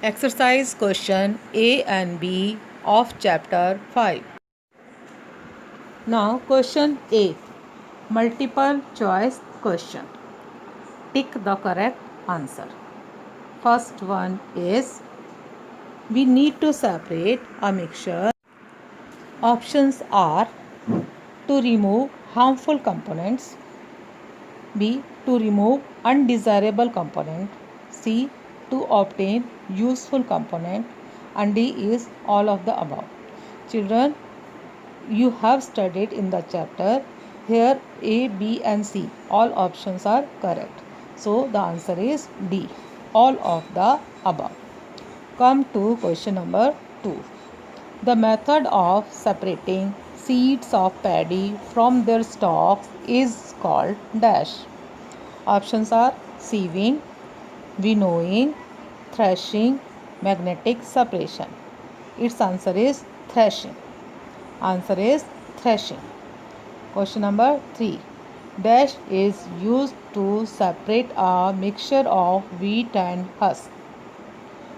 Exercise question A and B of chapter 5. Now question A. Multiple choice question. Tick the correct answer. First one is we need to separate a mixture. Options are to remove harmful components, B. To remove undesirable component, C. To obtain useful component, and D is all of the above. Children, you have studied in the chapter. Here A, B and C, all options are correct. So the answer is D, all of the above. Come to question number 2. The method of separating seeds of paddy from their stalks is called dash. Options are sieving, winnowing, threshing, magnetic separation. Its answer is threshing. Answer is threshing. Question number 3. Dash is used to separate a mixture of wheat and husk.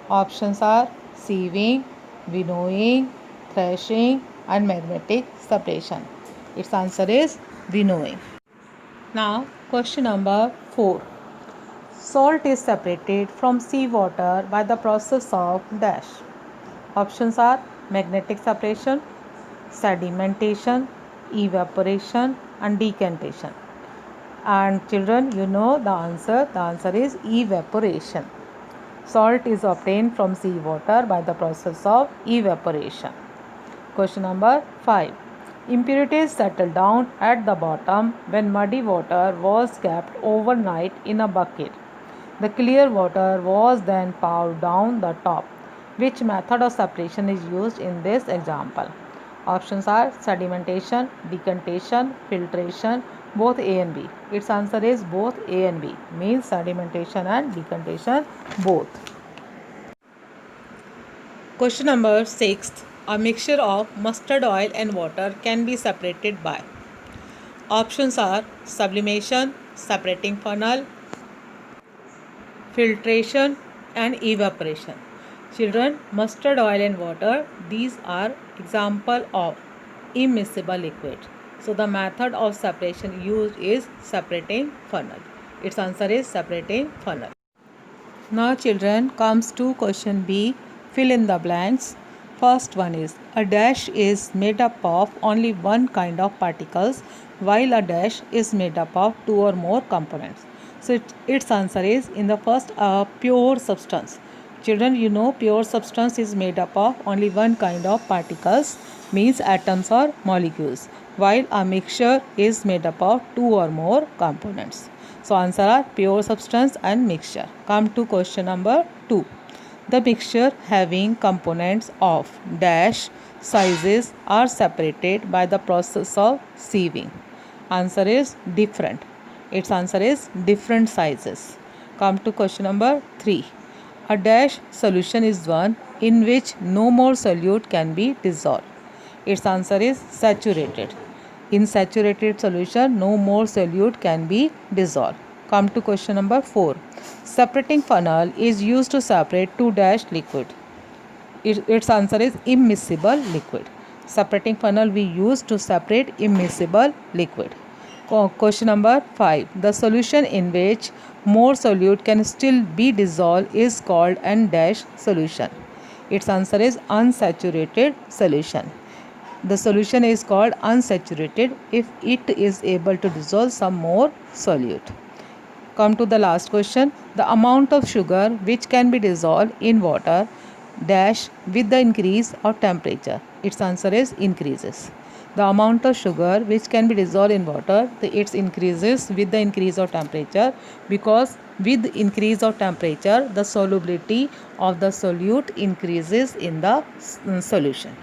Options are sieving, winnowing, threshing and magnetic separation. Its answer is winnowing. Now question number 4. Salt is separated from seawater by the process of dash. Options are magnetic separation, sedimentation, evaporation and decantation. And children, you know the answer. The answer is evaporation. Salt is obtained from seawater by the process of evaporation. Question number 5. Impurities settle down at the bottom when muddy water was kept overnight in a bucket. The clear water was then poured down the top. Which method of separation is used in this example? Options are sedimentation, decantation, filtration, both A and B. Its answer is both A and B, means sedimentation and decantation both. Question number 6. A mixture of mustard oil and water can be separated by. Options are sublimation, separating funnel, filtration and evaporation. Children, mustard oil and water, these are example of immiscible liquid. So the method of separation used is separating funnel. Its answer is separating funnel. Now children, comes to question B. Fill in the blanks. First one is a dash is made up of only one kind of particles while a dash is made up of two or more components. So its answer is in the first pure substance. Children, you know pure substance is made up of only one kind of particles, means atoms or molecules, while a mixture is made up of two or more components. So answer are pure substance and mixture. Come to question number 2. The mixture having components of dash sizes are separated by the process of sieving. Answer is different. Its answer is different sizes. Come to question number 3. A dash solution is one in which no more solute can be dissolved. Its answer is saturated. In saturated solution, no more solute can be dissolved. Come to question number 4. Separating funnel is used to separate two dash liquid. Its answer is immiscible liquid. Separating funnel we use to separate immiscible liquid. Question number 5. The solution in which more solute can still be dissolved is called an dash solution. Its answer is unsaturated solution. The solution is called unsaturated if it is able to dissolve some more solute. Come to the last question. The amount of sugar which can be dissolved in water dash with the increase of temperature. Its answer is increases. The amount of sugar which can be dissolved in water, it increases with the increase of temperature, because with increase of temperature the solubility of the solute increases in the solution.